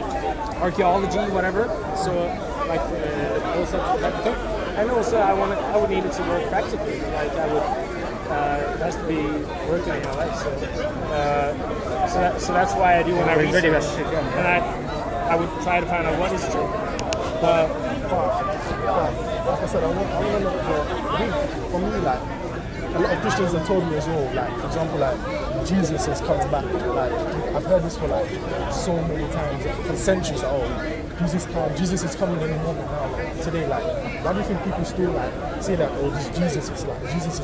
like archaeology, whatever. So like those type of thing. And also I would need it to work practically. Like it has to be working in my life. So that's why I do when I research. And I would try to find out what is true. Like I said, I want to for me, like, a lot of Christians have told me as well, like, for example, like, Jesus is coming back. Like, I've heard this for, like, so many times, for centuries, Jesus is coming in the moment now, like, today, like, why do you think people still, like, say that, oh, Jesus is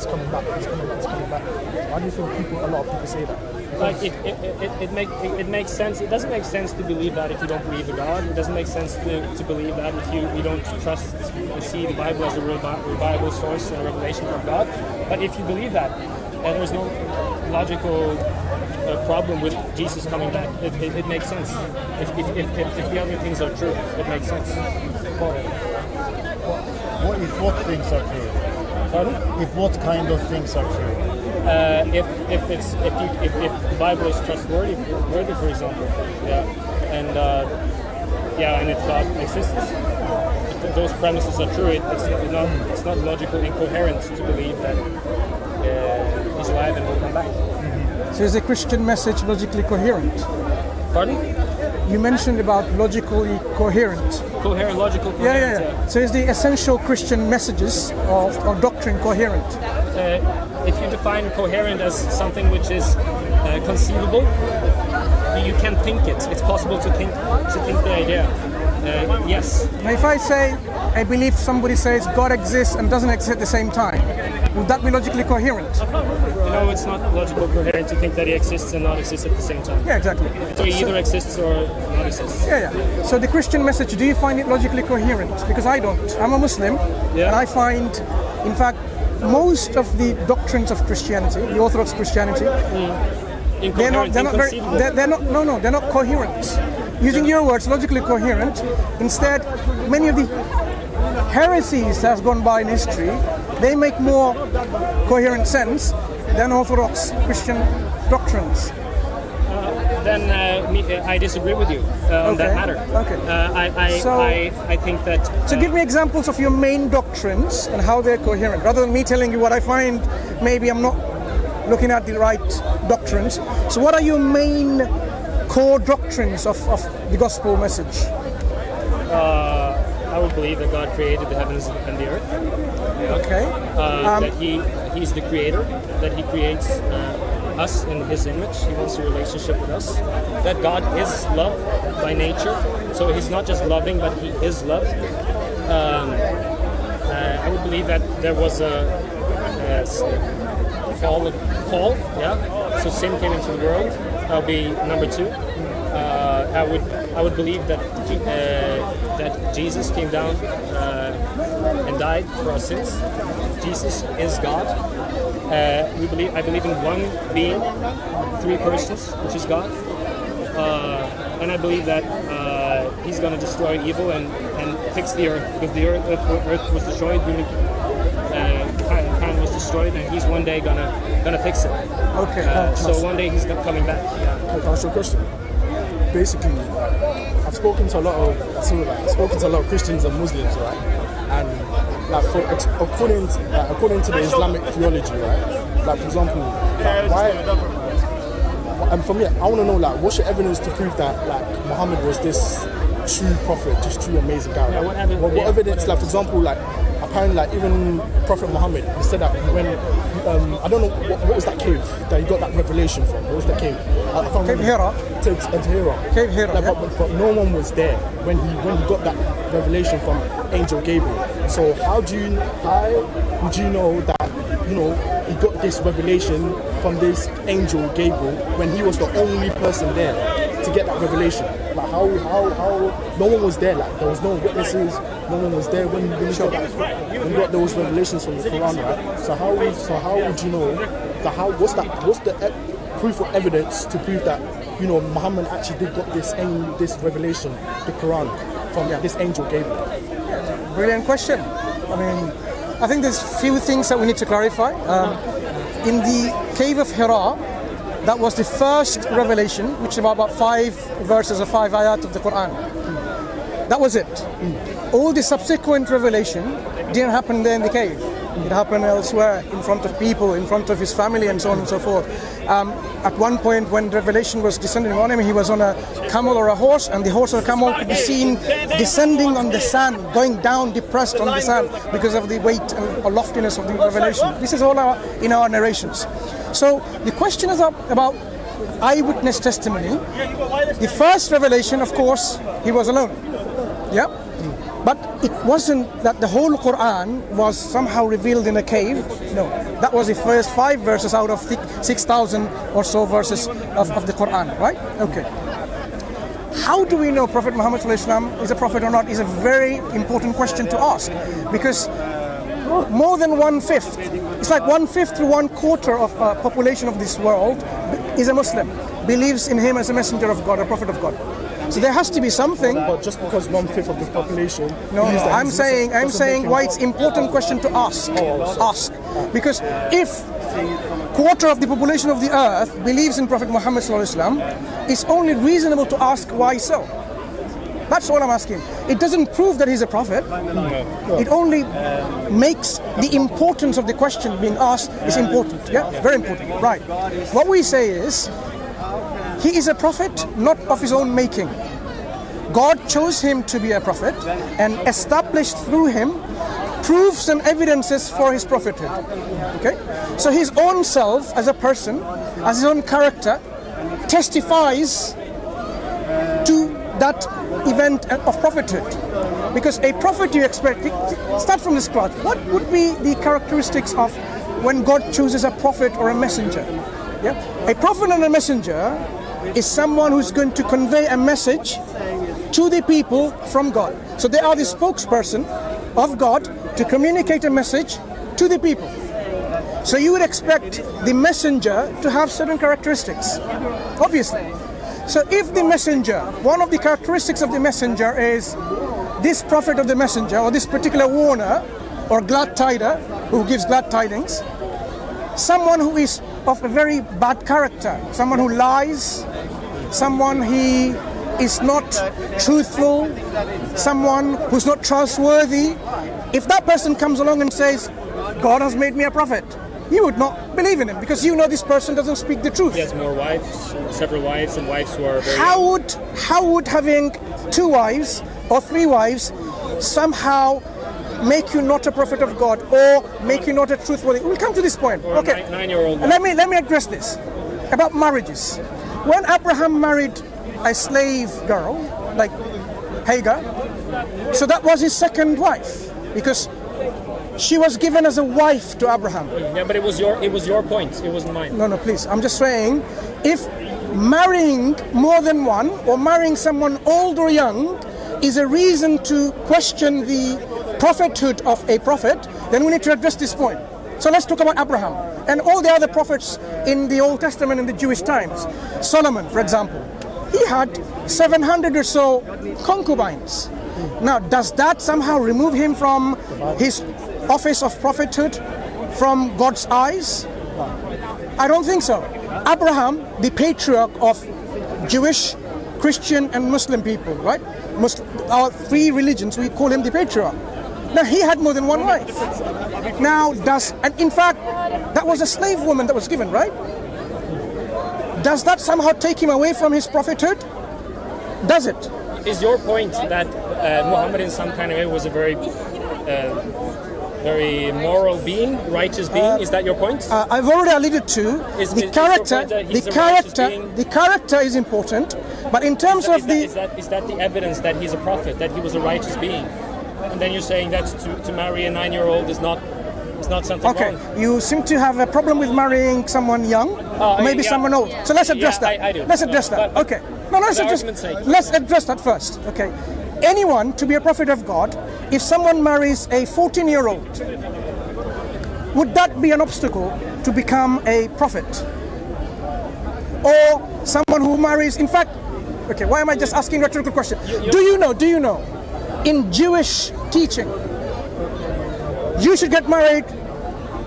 coming back, he's coming back. Why do you think a lot of people say that? Like it makes sense. It doesn't make sense to believe that if you don't believe in God. It doesn't make sense to believe that if you don't trust and see the Bible as a reliable source and revelation from God. But if you believe that, there's no logical problem with Jesus coming back. It makes sense. If the other things are true, it makes sense. What if what things are true? Pardon? If what kind of things are true? If the Bible is trustworthy, for example, and if God exists, if those premises are true, it's not logically incoherent to believe that He's alive and will come back. So is the Christian message logically coherent? Pardon? You mentioned about logically coherent. Coherent, logical, coherent. Yeah. So is the essential Christian messages of doctrine coherent? If you define coherent as something which is conceivable, you can think it. It's possible to think the idea. Yes. Now if I say, I believe somebody says God exists and doesn't exist at the same time, would that be logically coherent? No, it's not logical coherent to think that He exists and not exists at the same time. Yeah, exactly. So He either exists or not exists. Yeah. So the Christian message, do you find it logically coherent? Because I don't. I'm a Muslim, and I find, in fact, most of the doctrines of Christianity, the Orthodox Christianity, they're not coherent. Using your words, logically coherent. Instead, many of the heresies that have gone by in history, they make more coherent sense than Orthodox Christian doctrines. Then I disagree with you on that matter. Okay. I think that... So give me examples of your main doctrines and how they're coherent, rather than me telling you what I find maybe I'm not looking at the right doctrines. So what are your main core doctrines of the gospel message? I would believe that God created the heavens and the earth. Okay. That He's the creator, that He creates us in His image. He wants a relationship with us. That God is love by nature. So He's not just loving, but He is love. I would believe that there was a fall. So sin came into the world. That would be number 2. I would believe that Jesus came down and died for our sins. Jesus is God. I believe in one being, 3 persons, which is God. And I believe that He's going to destroy evil and fix the earth, because the earth was destroyed, kind was destroyed, and He's one day gonna fix it. Okay. So one day He's coming back. Can I ask you a question? Basically, I've spoken to a lot of Christians and Muslims, right? And like, according to the Islamic theology, right? Like, for example, why? And for me, I want to know, like, what's your evidence to prove that, like, Mohammed was this true prophet, just true amazing guy? Yeah, right? What evidence? Like, for example, like, apparently, like, even Prophet Mohammed, he said that when I don't know what was that cave that he got that revelation from. What was the cave? I can't remember. Cave Hira. Like, but no one was there when he got that revelation from Angel Gabriel. So how would you know that he got this revelation from this Angel Gabriel when he was the only person there to get that revelation? Like, how no one was there, like, there was no witnesses, no one was there when he got those revelations from the Quran, right? So how would you know that? What's the proof or evidence to prove that Muhammad actually did got this revelation, the Quran, from this Angel Gabriel? Brilliant question. I mean, I think there's few things that we need to clarify. In the cave of Hira, That was the first revelation, which is about 5 verses or 5 ayat of the Quran. That was it. All the subsequent revelation didn't happen there in the cave. It happened elsewhere, in front of people, in front of his family, and so on and so forth. At one point, when revelation was descending on him, he was on a camel or a horse, and the horse or camel could be seen descending on the sand, going down, depressed on the sand, because of the weight or loftiness of the revelation. This is all in our narrations. So the question is about eyewitness testimony. The first revelation, of course, he was alone. Yeah. But it wasn't that the whole Quran was somehow revealed in a cave. No, that was the first 5 verses out of 6,000 or so verses of the Quran, right? Okay. How do we know Prophet Muhammad is a prophet or not is a very important question to ask, because more than 1/5, it's like 1/5 to 1/4 of the population of this world is a Muslim, believes in him as a messenger of God, a prophet of God. So there has to be something. But just because 1/5 of the population. No, I'm saying why it's important question to ask. Because if quarter of the population of the earth believes in Prophet Muhammad ﷺ, it's only reasonable to ask why so. That's all I'm asking. It doesn't prove that he's a prophet. No. It only makes the importance of the question being asked is important. Yeah, very important. Right. What we say is, he is a prophet not of his own making. God chose him to be a prophet and established through him proofs and evidences for his prophethood. Okay? So his own self as a person, as his own character, testifies to that event of prophethood. Because a prophet, you expect, start from the scratch. What would be the characteristics of when God chooses a prophet or a messenger? Yeah? A prophet and a messenger is someone who's going to convey a message to the people from God. So they are the spokesperson of God to communicate a message to the people. So you would expect the messenger to have certain characteristics, obviously. So if the messenger, one of the characteristics of the messenger is this prophet of the messenger, or this particular warner or glad tider who gives glad tidings, someone who is of a very bad character, someone who lies, someone he is not truthful, someone who's not trustworthy, if that person comes along and says, God has made me a prophet, you would not believe in him, because you know this person doesn't speak the truth. He has more wives, several wives, and wives who are very... How would having 2 wives or 3 wives somehow make you not a prophet of God, or make you not a truthworthy? We'll come to this point. Or okay. A 9-year-old. Let me address this about marriages. When Abraham married a slave girl like Hagar, so that was his second wife, because she was given as a wife to Abraham. Yeah, but it was your point. It wasn't mine. No, please. I'm just saying, if marrying more than one or marrying someone old or young is a reason to question the prophethood of a prophet, then we need to address this point. So let's talk about Abraham and all the other prophets in the Old Testament in the Jewish times. Solomon, for example, he had 700 or so concubines. Now, does that somehow remove him from his office of prophethood from God's eyes? I don't think so. Abraham, the patriarch of Jewish, Christian, and Muslim people, right? Our 3 religions, we call him the patriarch. Now, he had more than 1 wife. Now, and in fact, that was a slave woman that was given, right? Does that somehow take him away from his prophethood? Does it? Is your point that Muhammad in some kind of way was a very moral being, righteous being? Is that your point? I've already alluded to the character. The character is important, but in terms of is that the evidence that he's a prophet, that he was a righteous being? And then you're saying that to marry a 9-year-old is not something wrong. You seem to have a problem with marrying someone young, maybe someone old. So let's address that. I do. Let's address that. But okay. No, let's address that first. Okay. Anyone to be a prophet of God, if someone marries a 14-year-old, would that be an obstacle to become a prophet? Or someone who marries, in fact, okay, why am I just asking a rhetorical question? Do you know, in Jewish teaching, you should get married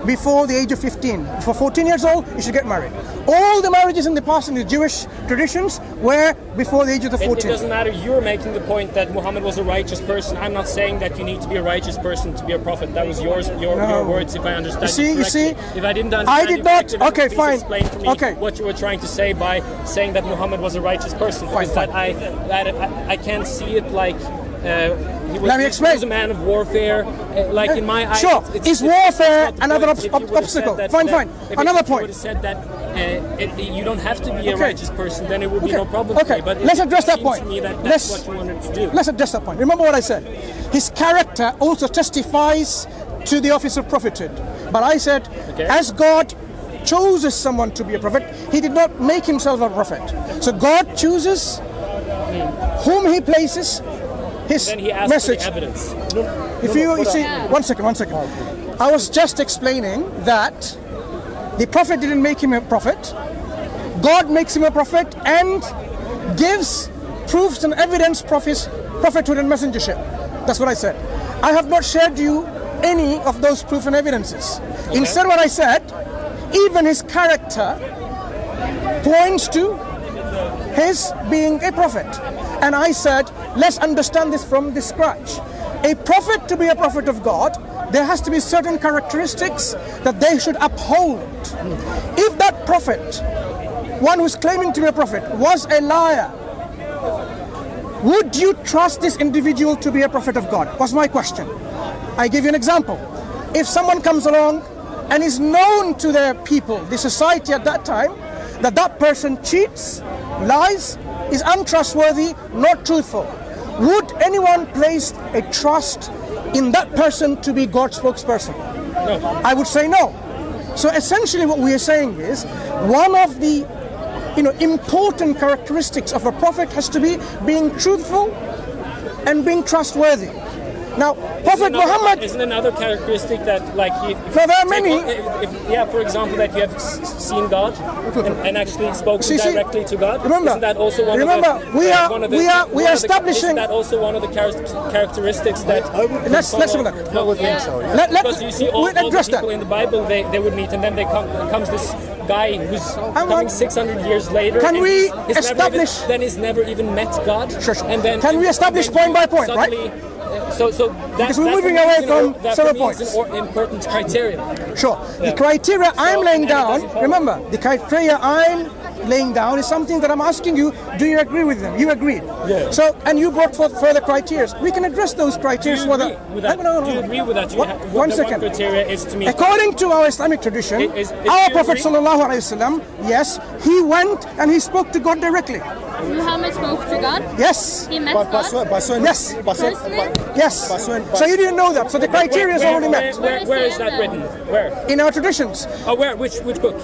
before the age of 15. For 14 years old, you should get married. All the marriages in the past in the Jewish traditions were before the age of the 14. It doesn't matter. You're making the point that Muhammad was a righteous person. I'm not saying that you need to be a righteous person to be a prophet. That was your words, if I understand you see, if I didn't understand I did not. Okay, please fine. Explain to me what you were trying to say by saying that Muhammad was a righteous person. Fine. That I can't see it like. Let me explain. He was a man of warfare. Like in my eyes, sure, is warfare another obstacle? Fine. Another point. If you said that you don't have to be a righteous person, then it would be no problem. Okay, but let's address that point. To me that's what you wanted to do. Let's address that point. Remember what I said. His character also testifies to the office of prophethood. But I said, as God chooses someone to be a prophet, he did not make himself a prophet. So God chooses whom he places his then he asked message. for the evidence. If you see, one second. I was just explaining that the prophet didn't make him a prophet. God makes him a prophet and gives proofs and evidence of his prophethood and messengership. That's what I said. I have not shared you any of those proof and evidences. Instead, what I said, even his character points to his being a prophet. And I said, let's understand this from the scratch. A prophet, to be a prophet of God, there has to be certain characteristics that they should uphold. If that prophet, one who's claiming to be a prophet, was a liar, would you trust this individual to be a prophet of God? Was my question. I give you an example. If someone comes along and is known to their people, the society at that time, that person cheats, lies, is untrustworthy, not truthful, would anyone place a trust in that person to be God's spokesperson? No. I would say no. So essentially what we are saying is, one of the important characteristics of a prophet has to be being truthful and being trustworthy. Now, Prophet Muhammad... Isn't another characteristic that, like... there are many... for example, that you have seen God and actually spoken directly to God. Remember, isn't that also one of the... we are establishing... Isn't that also one of the characteristics that... Let's have a look. I would think so, yeah. Because you see all the people in the Bible, they would meet, and then comes this guy who's coming 600 years later. Can we establish... He's never even met God. Sure. And then, can we establish point by point, right? So because we're moving away from several points. Is an important criteria. Sure. The criteria I'm laying down, remember, the criteria I'm laying down is something that I'm asking you, do you agree with them? You agreed. Yeah. So, and you brought forth further criteria. We can address those criteria further. Do you agree with that? One second. One criteria is to me. According to our Islamic tradition, our Prophet ﷺ, yes, he went and he spoke to God directly. Muhammad spoke to God? Yes. He met God? Yes. Personally? Yes. So you didn't know that. So the criteria is already met. Where is that written? Where? In our traditions. Oh, where? Which book?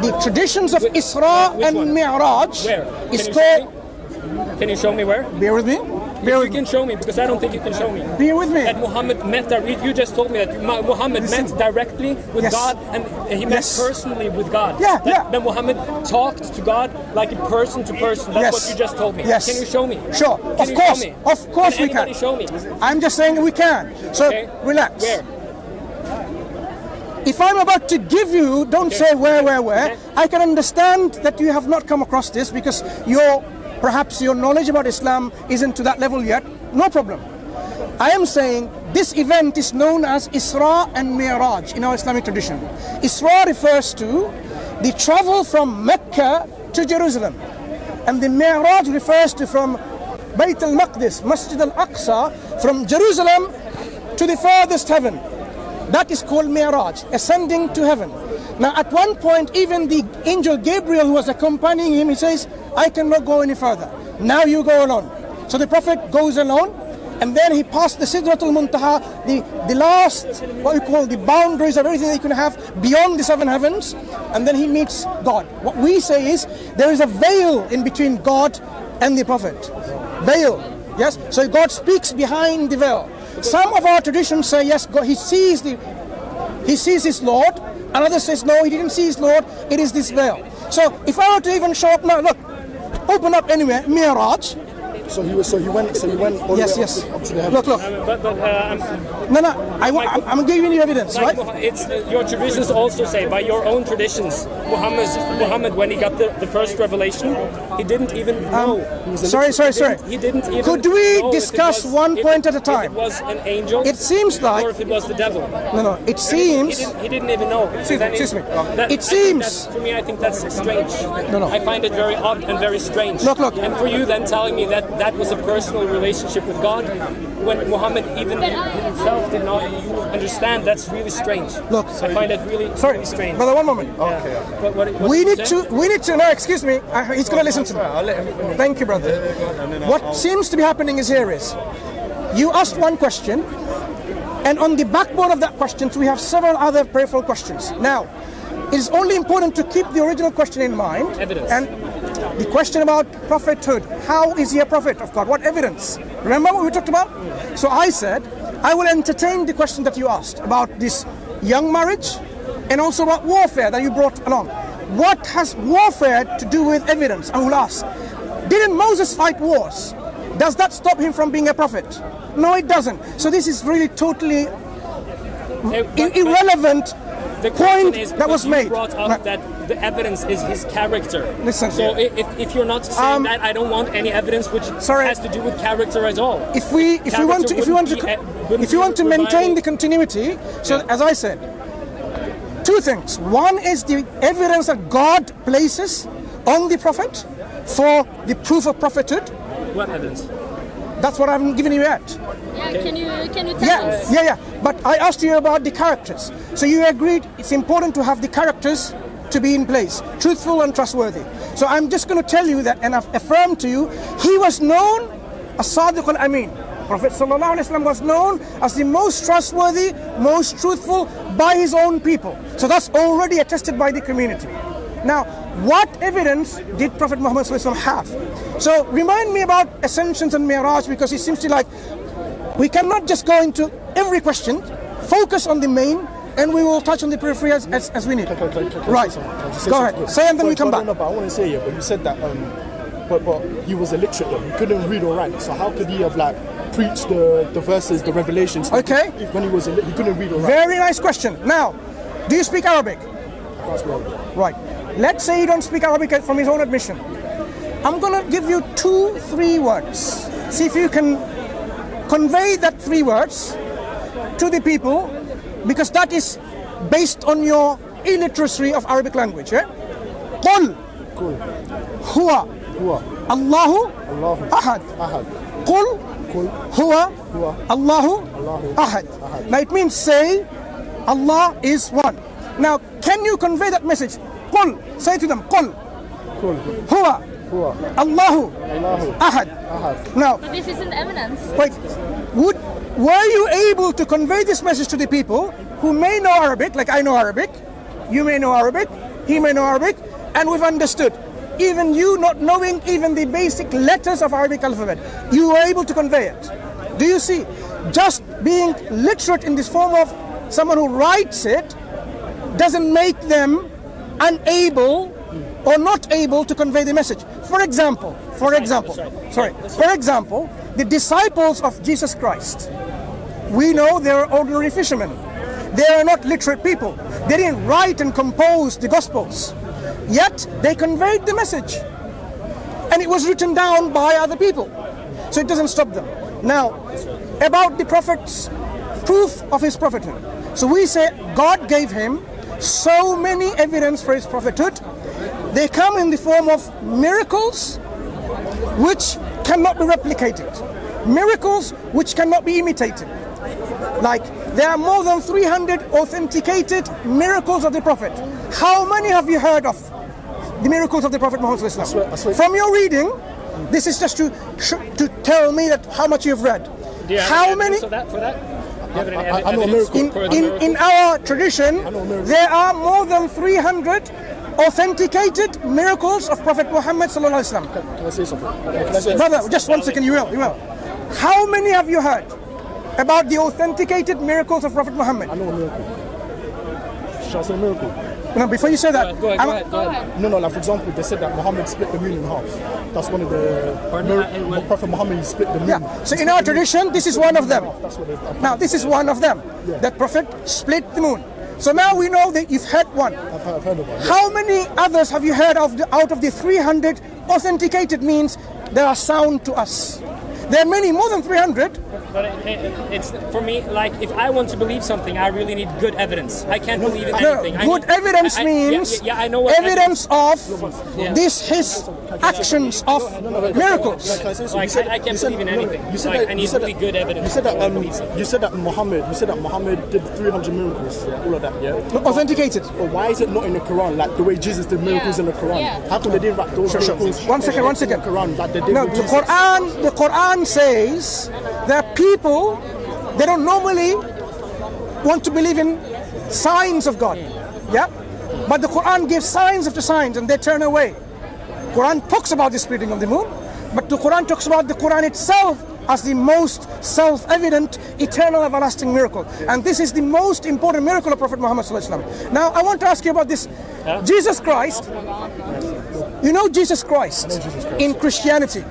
The traditions of Isra and Mi'raj. Where? Is called... Can you show me where? Bear with me. You can show me, because I don't think you can show me. Bear with me. That Muhammad met, you just told me that Muhammad met directly with God, and he met personally with God. Then Muhammad talked to God like a person to person. That's what you just told me. Yes. Can you show me? Sure. Of course. Of course we can. Show me. I'm just saying we can. So relax. Where? If I'm about to give you, don't say where. I can understand that you have not come across this because perhaps your knowledge about Islam isn't to that level yet. No problem. I am saying this event is known as Isra and Mi'raj in our Islamic tradition. Isra refers to the travel from Mecca to Jerusalem. And the Mi'raj refers to from Bayt al-Maqdis, Masjid al-Aqsa, from Jerusalem to the farthest heaven. That is called Mi'raj, ascending to heaven. Now at one point, even the angel Gabriel who was accompanying him, he says, I cannot go any further. Now you go alone. So the Prophet goes alone, and then he passed the Sidratul Muntaha, the last, what we call the boundaries of everything that you can have beyond the seven heavens, and then he meets God. What we say is, there is a veil in between God and the Prophet. Veil, yes? So God speaks behind the veil. Some of our traditions say, yes, God, he sees his Lord. Another says, no, he didn't see his Lord, it is this veil. So if I were to even show up now, look, open up anywhere, Mi'raj, So he went all Yes, the way yes. up to the heavens. Look. No. I'm giving you evidence, like, right? it's your traditions also say, by your own traditions, Muhammad, when he got the first revelation, he didn't even know. Sorry. He didn't even. Could we know discuss one point at a time? If it was an angel. It seems like. Or if it was the devil. No. It seems. He didn't even know. Excuse me. It seems. For me, I think that's strange. No. I find it very odd and very strange. Look. And for you then telling me that was a personal relationship with God, when Muhammad even himself did not understand, that's really strange. Look. I find it really strange. Brother, one moment. Okay. What We need to. No, excuse me. He's going to listen to me. Thank you, brother. What seems to be happening is you asked one question, and on the backbone of that question, we have several other peripheral questions. Now, it is only important to keep the original question in mind. Evidence. And the question about prophethood. How is he a prophet of God? What evidence? Remember what we talked about? So I said, I will entertain the question that you asked about this young marriage and also about warfare that you brought along. What has warfare to do with evidence? I will ask. Didn't Moses fight wars? Does that stop him from being a prophet? No, it doesn't. So this is really totally irrelevant. The point is that was made. Brought up that the evidence is his character. Listen. So if you're not saying that, I don't want any evidence which has to do with character at all. If you want to maintain the continuity, so as I said, two things. One is the evidence that God places on the prophet for the proof of prophethood. What evidence? That's what I'm giving you yet. Yeah, can you tell us? Yeah. But I asked you about the characters. So you agreed it's important to have the characters to be in place, truthful and trustworthy. So I'm just going to tell you that, and I've affirmed to you, he was known as Sadiq al-Amin. Prophet sallallahu alaihi wasallam was known as the most trustworthy, most truthful by his own people. So that's already attested by the community. Now, what evidence did Prophet Muhammad sallallahu alaihi wasallam have? So remind me about ascensions and Mi'raj, because it seems to like we cannot just go into every question, focus on the main, and we will touch on the periphery as we need. Right. Go ahead. Say and then we come back. No, but I want to say but you said that but he was illiterate though. He couldn't read or write. So how could he have preached the verses, the revelations? Okay. If when he couldn't read or write. Very nice question. Now, do you speak Arabic? I can't speak Arabic. Right. Let's say you don't speak Arabic from his own admission. I'm going to give you 2-3 words. See if you can convey that 3 words to the people, because that is based on your illiteracy of Arabic language. قل هو الله أحد. قل هو الله أحد. Now it means say Allah is one. Now can you convey that message? قل, say to them, قل هو الله أحد. Now This isn't evidence. wait, were you able to convey this message to the people who may know Arabic, like I know Arabic, you may know Arabic, he may know Arabic, and we've understood? Even you not knowing even the basic letters of Arabic alphabet, you were able to convey it. Do you see? Just being literate in this form of someone who writes it doesn't make them unable or not able to convey the message. For example, the disciples of Jesus Christ, we know they're ordinary fishermen. They are not literate people. They didn't write and compose the Gospels. Yet they conveyed the message. And it was written down by other people. So it doesn't stop them. Now, about the prophet's proof of his prophethood. So we say God gave him so many evidence for his prophethood. They come in the form of miracles which cannot be replicated. Miracles which cannot be imitated. Like there are more than 300 authenticated miracles of the Prophet. How many have you heard of the miracles of the Prophet Muhammad? From your reading, this is just to tell me that how much you've read. How many? For that? I know a miracle. In our tradition, there are more than 300 authenticated miracles of Prophet Muhammad sallallahu alaihi wasallam. Can I say something? Brother, just 1 second, you will. How many have you heard about the authenticated miracles of Prophet Muhammad? I know a miracle. Shall I say a miracle? Now, before you say that, Go ahead. No, like for example, they said that Muhammad split the moon in half. That's one of the Prophet Muhammad split the moon. yeah. So in our tradition, this is one of them. That's what they. Now, this is one of them. That Prophet split the moon. So now we know that you've heard one. I've heard of that. How many others have you heard of out of the 300 authenticated means that are sound to us? There are many, more than 300. But it's for me, like, if I want to believe something, I really need good evidence. I can't believe in anything. Good evidence means I know what evidence of his actions of miracles. Like, I can't believe in anything. I need really good evidence. You said that Muhammad did 300 miracles. Yeah, all of that. Yeah. Authenticated. But why is it not in the Quran? Like the way Jesus did miracles in the Quran. Yeah. How come they didn't write those miracles? One second. In the Quran, like they did No, with the Jesus? Quran says that people, they don't normally want to believe in signs of God. Yeah? But the Quran gives signs after signs and they turn away. Quran talks about the splitting of the moon, but the Quran talks about the Quran itself as the most self-evident, eternal, everlasting miracle. And this is the most important miracle of Prophet Muhammad sallallahu alaihi wasallam. Now, I want to ask you about this. Jesus Christ, you know Jesus Christ in Christianity.